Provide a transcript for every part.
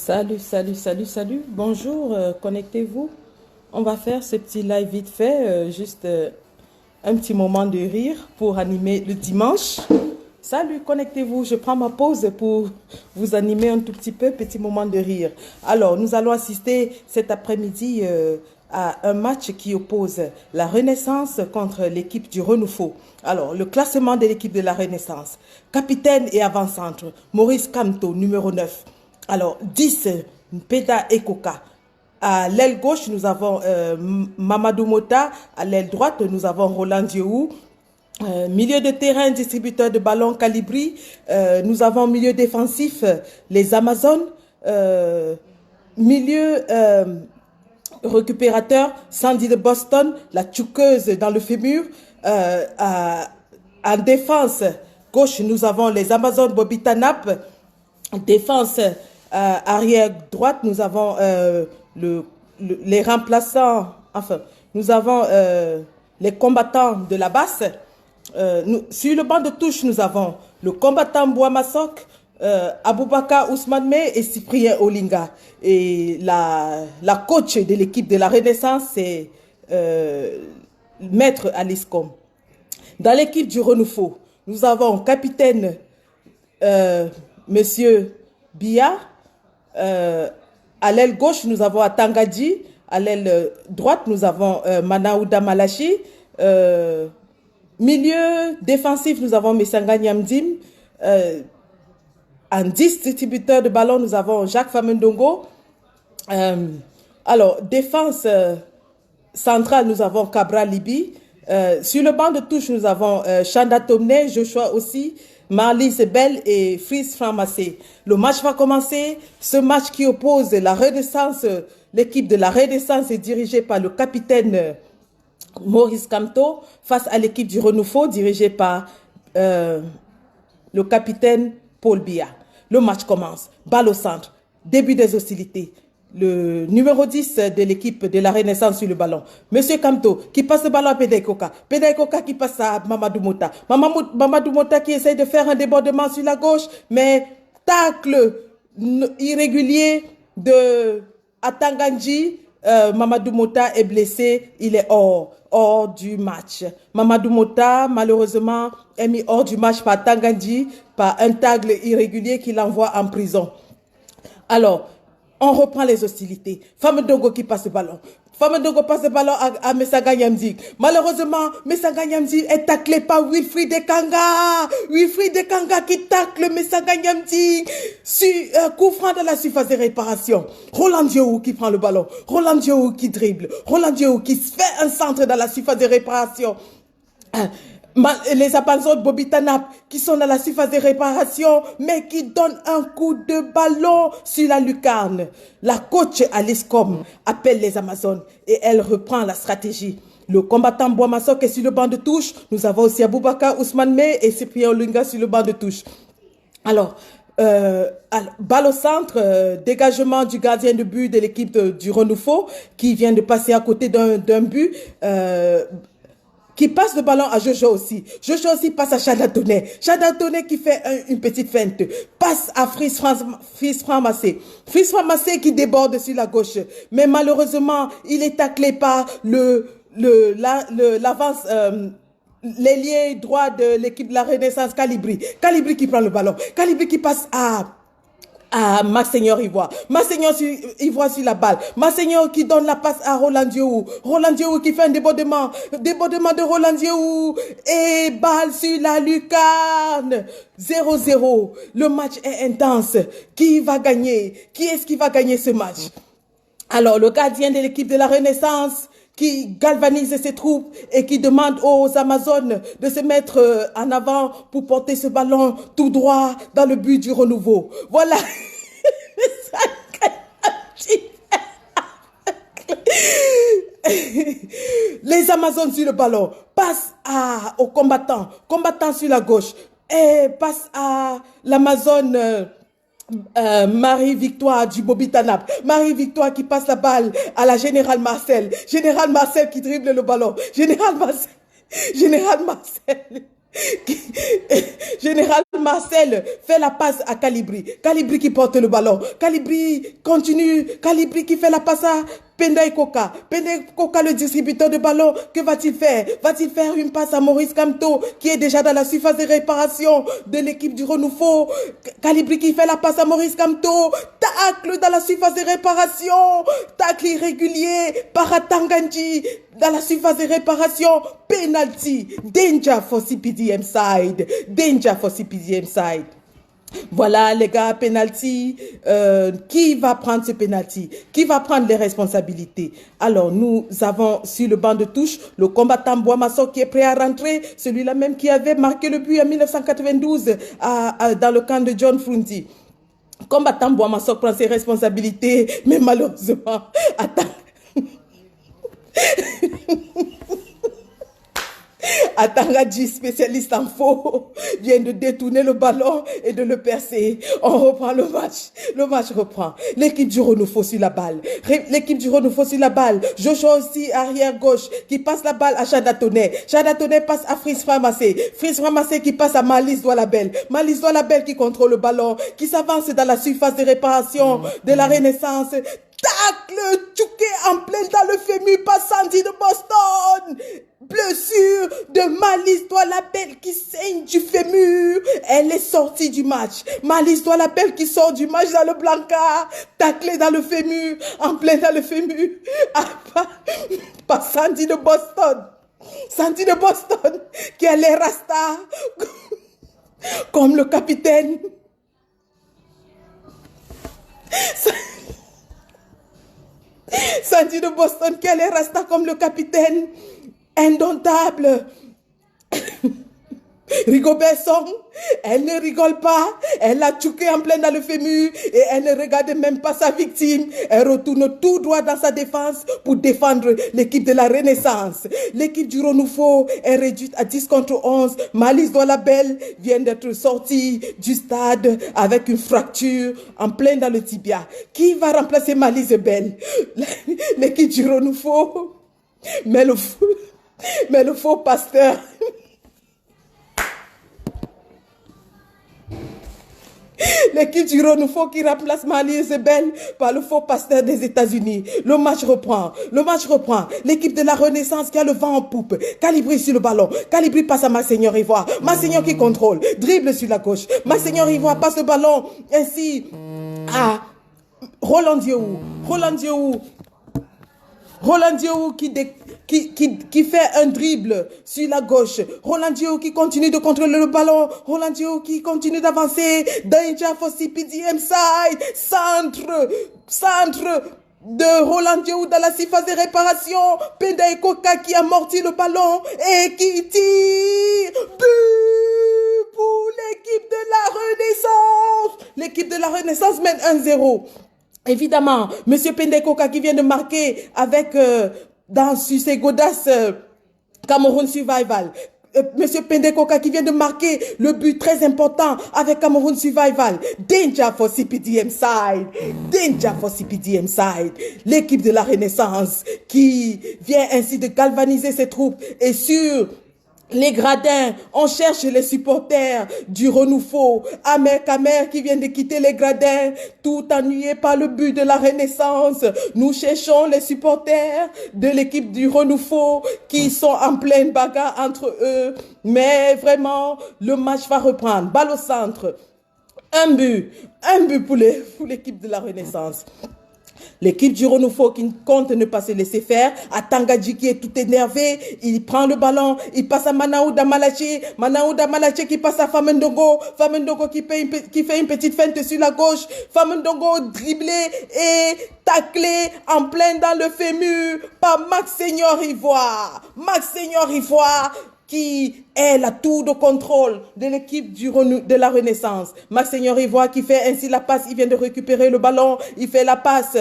Salut, salut, salut, salut. Bonjour, connectez-vous. On va faire ce petit live vite fait, juste un petit moment de rire pour animer le dimanche. Salut, connectez-vous. Je prends ma pause pour vous animer un tout petit peu, petit moment de rire. Alors, nous allons assister cet après-midi à un match qui oppose la Renaissance contre l'équipe du Renouveau. Alors, le classement de l'équipe de la Renaissance. Capitaine et avant-centre, Maurice Kamto, numéro 9. Alors, 10, Peda Ekoka. À l'aile gauche, nous avons Mamadou Mota. À l'aile droite, nous avons Roland Diouf. Milieu de terrain, distributeur de ballons Calibri. Nous avons milieu défensif, les Amazones. Milieu récupérateur, Sandy de Boston, la tchouqueuse dans le fémur. En défense gauche, nous avons les Amazones Bobby Tanap. Défense arrière droite, nous avons les remplaçants, enfin, nous avons les combattants de la basse. Sur le banc de touche, nous avons le combattant Bouamassok, Aboubaka Ousmane Mey et Cyprien Olinga. Et la coach de l'équipe de la Renaissance, c'est Maître Alice Com. Dans l'équipe du Renouveau, nous avons capitaine Monsieur Bia. À l'aile gauche, nous avons Atangadji. À l'aile droite, nous avons Manaouda Malachi. Milieu défensif, nous avons Messanga Nyamdim. En distributeur de ballon, nous avons Jacques Famendongo. Alors, défense centrale, nous avons Cabra Libi. Sur le banc de touche, nous avons Chanda Tomne, Joshua aussi, Marlise Bell et Fritz Framassé. Le match va commencer. Ce match qui oppose la Renaissance, l'équipe de la Renaissance est dirigée par le capitaine Maurice Kamto face à l'équipe du Renouveau dirigée par le capitaine Paul Biya. Le match commence. Balle au centre. Début des hostilités. Le numéro 10 de l'équipe de la Renaissance sur le ballon. Monsieur Kamto qui passe le ballon à Peda Ekoka. Peda Ekoka qui passe à Mamadou Mota. Mamadou Mota qui essaie de faire un débordement sur la gauche, mais tacle irrégulier de Atanganji. Mamadou Mota est blessé, il est hors du match. Mamadou Mota, malheureusement, est mis hors du match par Tanganji, par un tacle irrégulier qui l'envoie en prison. Alors, on reprend les hostilités. Famendongo qui passe le ballon. Famendongo passe le ballon à Messanga Nyamdi. Malheureusement, Messanga Nyamdi est taclé par Wilfried Ekanga. Wilfried Ekanga qui tacle Messanga Nyamdi. Coup franc dans la surface de réparation. Roland Diouf qui prend le ballon. Roland Diouf qui dribble. Roland Diouf qui fait un centre dans la surface de réparation. Les Amazones Bobby Tanap qui sont dans la surface de réparation mais qui donnent un coup de ballon sur la lucarne. La coach Alice Com appelle les Amazones et elle reprend la stratégie. Le combattant Bouamassok est sur le banc de touche. Nous avons aussi Aboubaka Ousmane Mey et Cyprien Olinga sur le banc de touche. Alors, balle au centre, dégagement du gardien de but de l'équipe du Renouveau qui vient de passer à côté d'un but. Qui passe le ballon à Jojo aussi. Jojo aussi passe à Chanda Tonnet. Chanda Tonnet qui fait une petite feinte. Passe à Fritz Framassé. Fritz Framassé qui déborde sur la gauche. Mais malheureusement, il est taclé par l'avance, l'ailier droit de l'équipe de la Renaissance, Calibri. Calibri qui prend le ballon. Calibri qui passe à Maxeigneur Ivoire. Maxeigneur Ivoire sur la balle. Maxeigneur qui donne la passe à Roland Diouf. Roland Diouf qui fait un débordement. Débordement de Roland Diouf. Et balle sur la lucarne. 0-0. Le match est intense. Qui va gagner? Qui est-ce qui va gagner ce match? Alors, le gardien de l'équipe de la Renaissance qui galvanise ses troupes et qui demande aux Amazones de se mettre en avant pour porter ce ballon tout droit dans le but du Renouveau. Voilà. Les Amazones sur le ballon passent aux combattants. Combattants sur la gauche. Et passent à l'Amazone Marie-Victoire du Bobby Tanap. Marie-Victoire qui passe la balle à la Générale Marcel. Général Marcel qui dribble le ballon. Général Marcel. Général Marcel. Général Marcel fait la passe à Calibri. Calibri qui porte le ballon. Calibri continue. Calibri qui fait la passe à Penday Koka. Penday Koka, le distributeur de ballon. Que va-t-il faire? Va-t-il faire une passe à Maurice Kamto, qui est déjà dans la surface de réparation de l'équipe du Renouveau? Calibri qui fait la passe à Maurice Kamto. Tacle dans la surface de réparation. Tacle irrégulier par Atanganji dans la surface de réparation. Penalty. Danger for CPDM side. Danger for CPDM side. Voilà les gars, penalty. Qui va prendre ce penalty? Qui va prendre les responsabilités? Alors nous avons sur le banc de touche le combattant Boamasso qui est prêt à rentrer, celui-là même qui avait marqué le but en 1992 dans le camp de John Frunti. Combattant Boamasso prend ses responsabilités, mais malheureusement, attends. Atangadji, spécialiste en faux, vient de détourner le ballon et de le percer. On reprend le match. Le match reprend. L'équipe du Renouveau sur la balle. L'équipe du Renouveau sur la balle. Joshua aussi, arrière gauche, qui passe la balle à Chadatoné. Chadatoné passe à Fris Framassé. Fris Framassé qui passe à Malice Doualabel. Malice Doualabel qui contrôle le ballon, qui s'avance dans la surface de réparation de la Renaissance. Tacle, tchouké en plein dans le fémur par Sandy de Boston. Blessure de Malice Doualabel qui saigne du fémur. Elle est sortie du match. Malice Doualabel qui sort du match dans le Blanca. Taclé dans le fémur. En plein dans le fémur. Par Sandy de Boston. Sandy de Boston qui a les rastas comme le capitaine. Sandy de Boston qui a les rastas comme le capitaine. Indomptable. Rigobert Song, elle ne rigole pas, elle a tchouqué en plein dans le fémur et elle ne regarde même pas sa victime. Elle retourne tout droit dans sa défense pour défendre l'équipe de la Renaissance. L'équipe du Renouveau est réduite à 10 contre 11. Malice Doualabel vient d'être sortie du stade avec une fracture en plein dans le tibia. Qui va remplacer Malice Belle? L'équipe du Renouveau. Mais le faux pasteur. L'équipe du Renouveau qui remplace Malice Belle par le faux pasteur des États-Unis. Le match reprend. Le match reprend. L'équipe de la Renaissance qui a le vent en poupe. Calibri sur le ballon. Calibri passe à Monseigneur Ivoire. Monseigneur qui contrôle. Dribble sur la gauche. Monseigneur Ivoire passe le ballon ainsi à Roland Diou. Roland Diou. Roland Diou qui fait un dribble sur la gauche. Roland Diou qui continue de contrôler le ballon. Roland Diou qui continue d'avancer. Danger for CPDM side. Centre de Roland Diou dans la surface de réparation. Penday Koka qui amortit le ballon et qui tire. But pour l'équipe de la Renaissance. L'équipe de la Renaissance mène 1-0. Évidemment, Monsieur Penday Koka qui vient de marquer avec dans ses godasses Cameroun Survival. Monsieur Penday Koka qui vient de marquer le but très important avec Cameroun Survival. Danger for CPDM side. Danger for CPDM side. L'équipe de la Renaissance qui vient ainsi de galvaniser ses troupes et sur les gradins, on cherche les supporters du Renouveau. Amer Kamer qui vient de quitter les gradins, tout ennuyé par le but de la Renaissance. Nous cherchons les supporters de l'équipe du Renouveau qui sont en pleine bagarre entre eux. Mais vraiment, le match va reprendre. Balle au centre. Un but pour l'équipe de la Renaissance. L'équipe du Renouveau qui compte ne pas se laisser faire. Atangadji qui est tout énervé. Il prend le ballon. Il passe à Manaouda Malaché. Manaouda Malaché qui passe à Famendongo. Famendongo qui fait une petite feinte sur la gauche. Famendongo dribblé et taclé en plein dans le fémur par Max Seigneur Ivoire. Max Seigneur Ivoire qui est la tour de contrôle de l'équipe de la Renaissance. Max Seigneur Ivoire qui fait ainsi la passe, il vient de récupérer le ballon, il fait la passe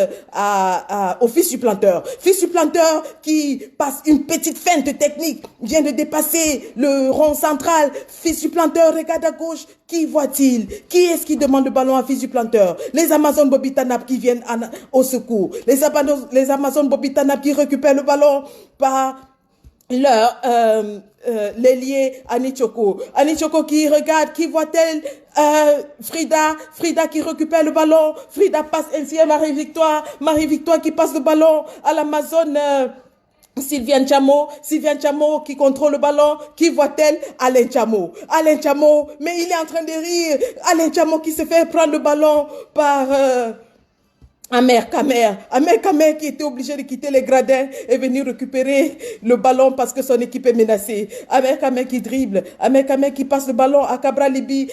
au fils supplanteur. Fils supplanteur qui passe une petite feinte technique, vient de dépasser le rond central. Fils supplanteur regarde à gauche, qui voit-il? Qui est-ce qui demande le ballon à fils supplanteur? Les Amazones Bobby Tanap qui viennent au secours. Les Amazones Bobby Tanap qui récupèrent le ballon par l'ailier Anichoko. Anichoko qui regarde, qui voit-elle Frida qui récupère le ballon. Frida passe ainsi à Marie-Victoire. Marie-Victoire qui passe le ballon à l'Amazone. Sylviane Chamo qui contrôle le ballon, qui voit-elle? Alain Chamo, mais il est en train de rire. Alain Chamo qui se fait prendre le ballon par Amer Kamer qui était obligé de quitter les gradins et venir récupérer le ballon parce que son équipe est menacée. Amer Kamer qui dribble. Amer Kamer qui passe le ballon à Cabra Libi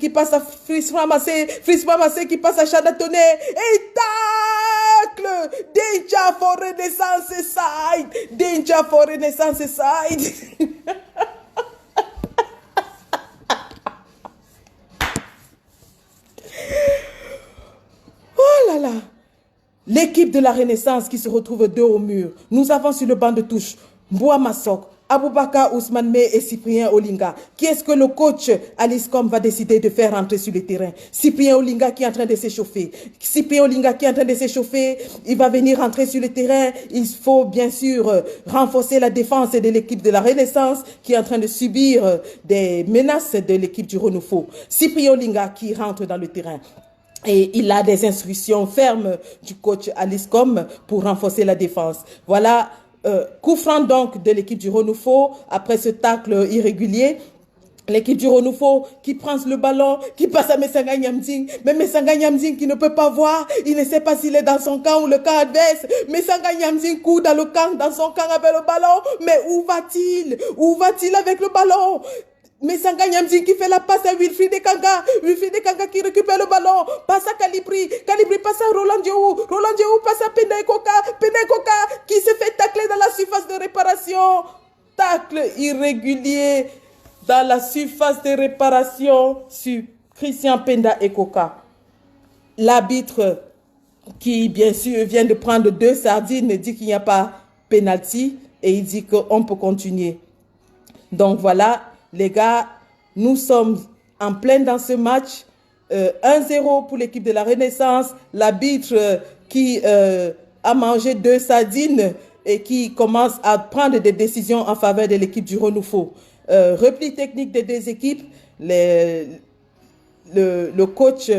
qui passe à Fris Ramassé qui passe à Chanda Tonné. Et tacle! Danger for Renaissance side. Oh là là! L'équipe de la Renaissance qui se retrouve deux au mur. Nous avons sur le banc de touche Mboua Massok, Aboubaka Ousmane May et Cyprien Olinga. Qui est-ce que le coach Alice Com va décider de faire rentrer sur le terrain? Cyprien Olinga qui est en train de s'échauffer. Il va venir rentrer sur le terrain. Il faut bien sûr renforcer la défense de l'équipe de la Renaissance qui est en train de subir des menaces de l'équipe du Renouveau. Cyprien Olinga qui rentre dans le terrain. Et il a des instructions fermes du coach Alice Com pour renforcer la défense. Voilà, coup franc donc de l'équipe du Renouveau après ce tacle irrégulier. L'équipe du Renouveau qui prend le ballon, qui passe à Messanga Nyamding. Mais Messanga Nyamding qui ne peut pas voir, il ne sait pas s'il est dans son camp ou le camp adverse. Messanga Nyamding court dans son camp avec le ballon. Mais où va-t-il? Où va-t-il avec le ballon? Messanga Nyamding qui fait la passe à Wilfried Kanga qui récupère le ballon, passe à Calibri passe à Roland Diou passe à Penday Koka qui se fait tacler dans la surface de réparation. Tacle irrégulier dans la surface de réparation sur Christian Penda Ekoka. L'arbitre qui bien sûr vient de prendre 2 sardines dit qu'il n'y a pas penalty et il dit qu'on peut continuer. Donc voilà. Les gars, nous sommes en plein dans ce match. 1-0 pour l'équipe de la Renaissance. L'arbitre qui a mangé 2 sardines et qui commence à prendre des décisions en faveur de l'équipe du Renouveau. Repli technique des deux équipes. Le coach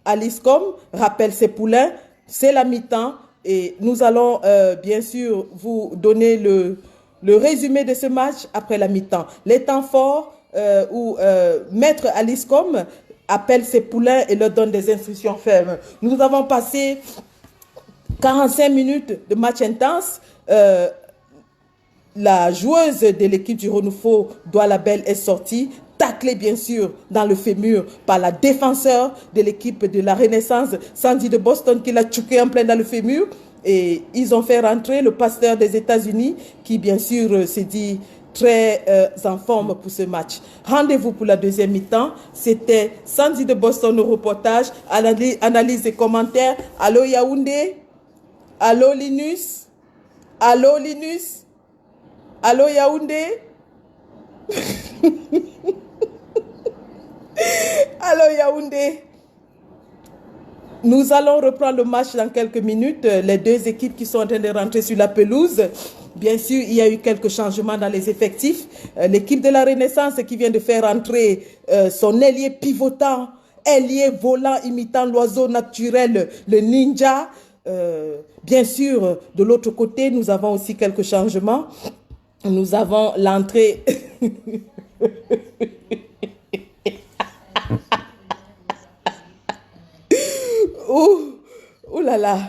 Alice Com rappelle ses poulains. C'est la mi-temps et nous allons bien sûr vous donner le résumé de ce match après la mi-temps. Les temps forts où Maître Alice Com appelle ses poulains et leur donne des instructions fermes. Nous avons passé 45 minutes de match intense. La joueuse de l'équipe du Renouveau, Douala Belle, est sortie, taclée bien sûr dans le fémur par la défenseur de l'équipe de la Renaissance, Sandy de Boston, qui l'a tchouqué en plein dans le fémur. Et ils ont fait rentrer le pasteur des États-Unis qui, bien sûr, s'est dit très en forme pour ce match. Rendez-vous pour la deuxième mi-temps. C'était Sandy de Boston au reportage, analyse et commentaires. Allô Yaoundé? Allô Linus? Allô Linus? Allô Yaoundé? Allô Yaoundé? Nous allons reprendre le match dans quelques minutes. Les deux équipes qui sont en train de rentrer sur la pelouse. Bien sûr, il y a eu quelques changements dans les effectifs. L'équipe de la Renaissance qui vient de faire entrer son ailier pivotant, ailier volant imitant l'oiseau naturel, le ninja. Bien sûr, de l'autre côté, nous avons aussi quelques changements. Nous avons l'entrée... Oh là là,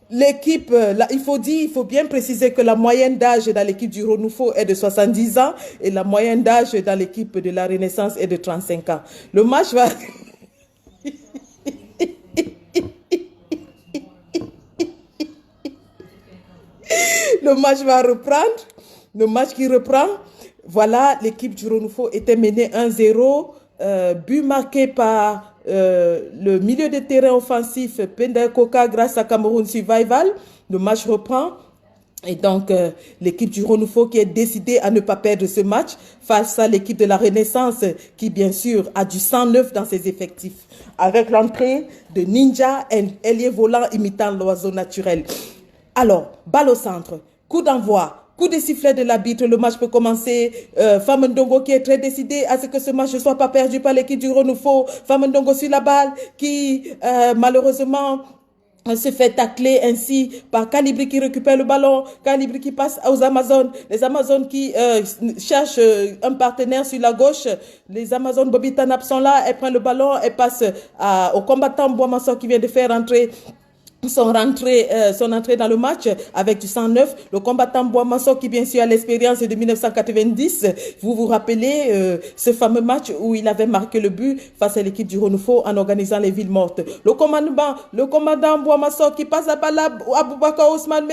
l'équipe, il faut bien préciser que la moyenne d'âge dans l'équipe du Renouveau est de 70 ans et la moyenne d'âge dans l'équipe de la Renaissance est de 35 ans. Le match va... Le match va reprendre. Le match qui reprend. Voilà, l'équipe du Renouveau était menée 1-0. But marqué par le milieu de terrain offensif Penda Koka grâce à Cameroun Survival. Le match reprend. Et donc, l'équipe du Renouveau qui est décidée à ne pas perdre ce match face à l'équipe de la Renaissance qui, bien sûr, a du sang neuf dans ses effectifs. Avec l'entrée de Ninja, un ailier volant imitant l'oiseau naturel. Alors, balle au centre. Coup d'envoi coup de sifflet de l'arbitre, le match peut commencer. Famandongo qui est très décidé à ce que ce match ne soit pas perdu par l'équipe du Renouveau. Famandongo sur la balle qui malheureusement se fait tacler ainsi par Calibri qui récupère le ballon, Calibri qui passe aux Amazones, les Amazones qui cherchent un partenaire sur la gauche, les Amazones Bobby Tanap sont là, elles prennent le ballon, elles passent au combattant Boamasso qui vient de faire entrer son entrée dans le match avec du 109, le combattant Boamasso qui bien sûr a l'expérience de 1990. Vous vous rappelez ce fameux match où il avait marqué le but face à l'équipe du Renouveau en organisant les villes mortes. Le commandant Boamasso qui passe la balle à Aboubakar Ousmane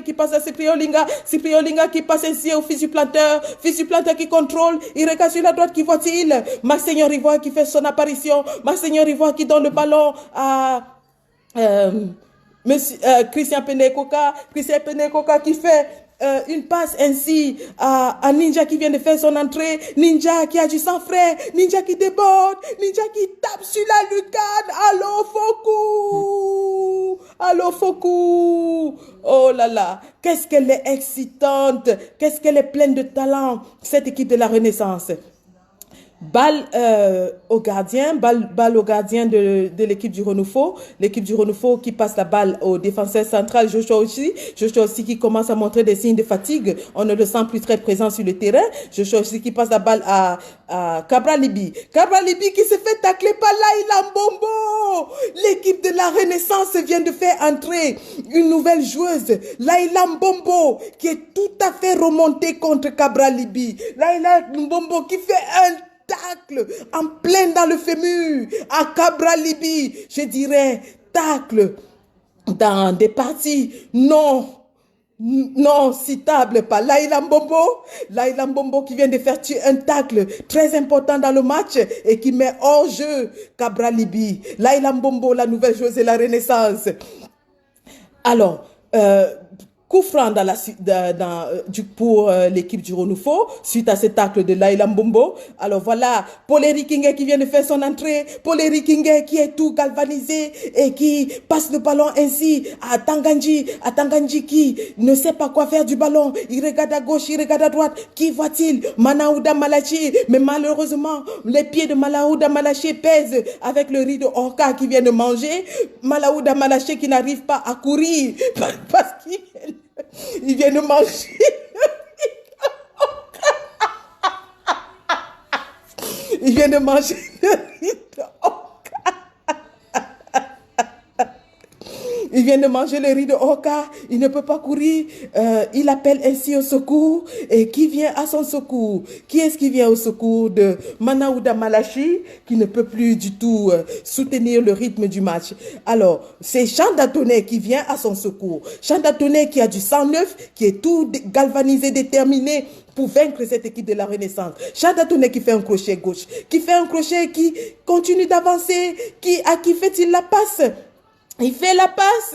qui passe à Cyprien Linga qui passe ainsi au fils du planteur qui contrôle, il regarde sur la droite, qui voit-il? Maxignon Rivoire qui fait son apparition, Maxignon Rivoire qui donne le ballon à Christian Penekoka qui fait une passe ainsi à Ninja qui vient de faire son entrée, Ninja qui a du sang frais, Ninja qui déborde, Ninja qui tape sur la lucarne. Allô Fokou, oh là là, qu'est-ce qu'elle est excitante, qu'est-ce qu'elle est pleine de talent, cette équipe de la Renaissance. Balle au gardien de l'équipe du Renouveau. L'équipe du Renouveau qui passe la balle au défenseur central Joshua aussi qui commence à montrer des signes de fatigue. On ne le sent plus très présent sur le terrain. Joshua aussi qui passe la balle à Cabra Libi qui se fait tacler par Laïla Mbombo. L'équipe de la Renaissance vient de faire entrer une nouvelle joueuse, Laïla Mbombo, qui est tout à fait remontée contre Cabra Libi. Laïla Mbombo qui fait un tacle en plein dans le fémur à Cabra Libi, je dirais tacle dans des parties non citables par Laïla Mbombo qui vient de faire tuer un tacle très important dans le match et qui met hors jeu Cabra Libi. Laïla Mbombo, la nouvelle joueuse de la Renaissance. Alors coup franc pour l'équipe du Renouveau suite à ce tacle de Laïla Mbombo. Alors voilà, Poleri Kingé qui vient de faire son entrée, Poleri Kingé qui est tout galvanisé et qui passe le ballon ainsi à Tanganji qui ne sait pas quoi faire du ballon. Il regarde à gauche, il regarde à droite. Qui voit-il? Manaouda Malachi. Mais malheureusement, les pieds de Manaouda Malachi pèsent avec le riz de Orca qui vient de manger. Manaouda Malachi qui n'arrive pas à courir parce qu'il vient de manger. Il vient de manger le riz de Orca. Il vient de manger le riz de Orca. Il ne peut pas courir. Il appelle ainsi au secours. Et qui vient à son secours? Qui est-ce qui vient au secours de Manaouda Malachi, qui ne peut plus du tout soutenir le rythme du match? Alors, c'est Chanda Tonnet qui vient à son secours. Chanda Tonnet qui a du 109, qui est tout galvanisé, déterminé pour vaincre cette équipe de la Renaissance. Chanda Tonnet qui fait un crochet gauche, qui fait un crochet, qui continue d'avancer, à qui fait-il la passe? Il fait la passe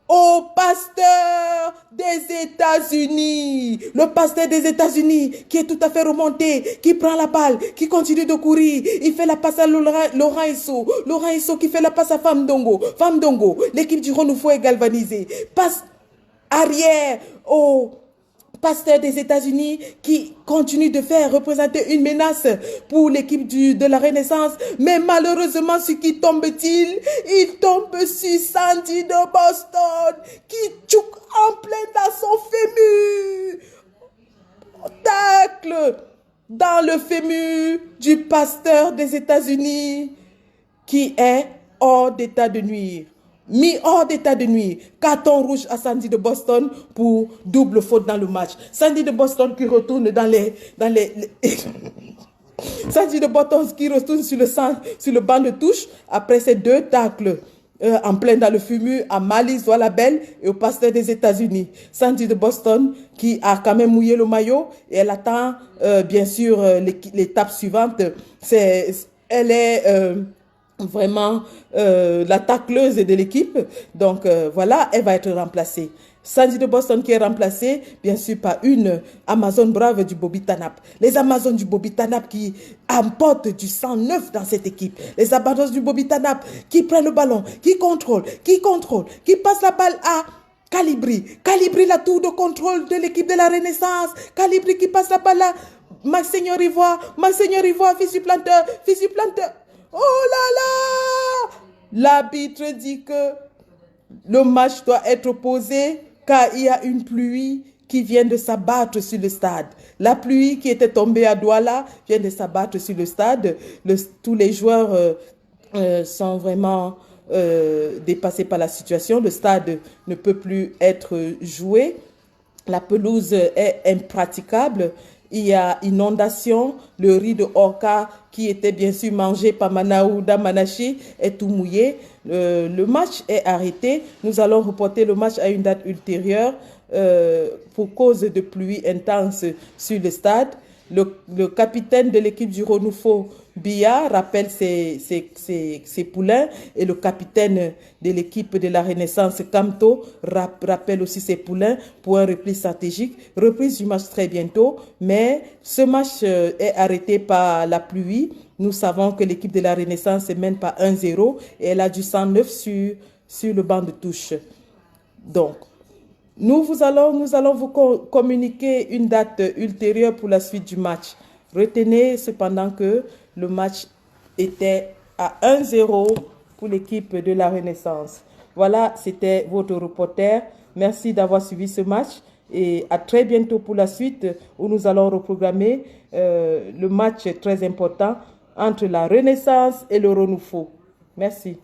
au pasteur des États-Unis. Le pasteur des États-Unis qui est tout à fait remonté, qui prend la balle, qui continue de courir. Il fait la passe à Laurent Isso. Laurent Isso qui fait la passe à Famdongo. L'équipe du Renouveau est galvanisée. Passe arrière au pasteur des États-Unis qui continue de faire représenter une menace pour l'équipe de la Renaissance. Mais malheureusement, ce qui tombe-t-il? Il tombe sur Sandy de Boston qui tchouk en plein dans son fémur. Tacle dans le fémur du pasteur des États-Unis qui est hors d'état de nuire. Mis hors d'état de nuire. Carton rouge à Sandy de Boston pour double faute dans le match. Sandy de Boston qui retourne Sandy de Boston qui retourne sur le banc de touche après ces deux tacles en plein dans le fumu à Malice Wallabelle et au pasteur des États-Unis. Sandy de Boston qui a quand même mouillé le maillot et elle attend bien sûr l'étape suivante. Elle est vraiment la tacleuse de l'équipe. Donc voilà, elle va être remplacée. Sandy de Boston qui est remplacée, bien sûr, par une Amazon brave du Bobby Tanap. Les Amazones du Bobby Tanap qui emportent du 109 dans cette équipe. Les Amazones du Bobby Tanap qui prennent le ballon, qui contrôlent, qui passent la balle à Calibri la tour de contrôle de l'équipe de la Renaissance. Calibri qui passe la balle là. Monseigneur Ivoire, fils du planteur. Oh là là! L'arbitre dit que le match doit être posé car il y a une pluie qui vient de s'abattre sur le stade. La pluie qui était tombée à Douala vient de s'abattre sur le stade. Tous les joueurs sont vraiment dépassés par la situation. Le stade ne peut plus être joué. La pelouse est impraticable. Il y a inondation. Le riz de Orca qui était bien sûr mangé par Manaouda Manachi est tout mouillé. Le match est arrêté. Nous allons reporter le match à une date ultérieure pour cause de pluie intense sur le stade. Le capitaine de l'équipe du Renouveau, Bia, rappelle ses poulains et le capitaine de l'équipe de la Renaissance, Kamto, rappelle aussi ses poulains pour un repli stratégique. Reprise du match très bientôt, mais ce match est arrêté par la pluie. Nous savons que l'équipe de la Renaissance mène par 1-0 et elle a du 109 sur le banc de touche. Donc, nous allons vous communiquer une date ultérieure pour la suite du match. Retenez cependant que le match était à 1-0 pour l'équipe de la Renaissance. Voilà, c'était votre reporter. Merci d'avoir suivi ce match et à très bientôt pour la suite où nous allons reprogrammer le match très important entre la Renaissance et le Renouveau. Merci.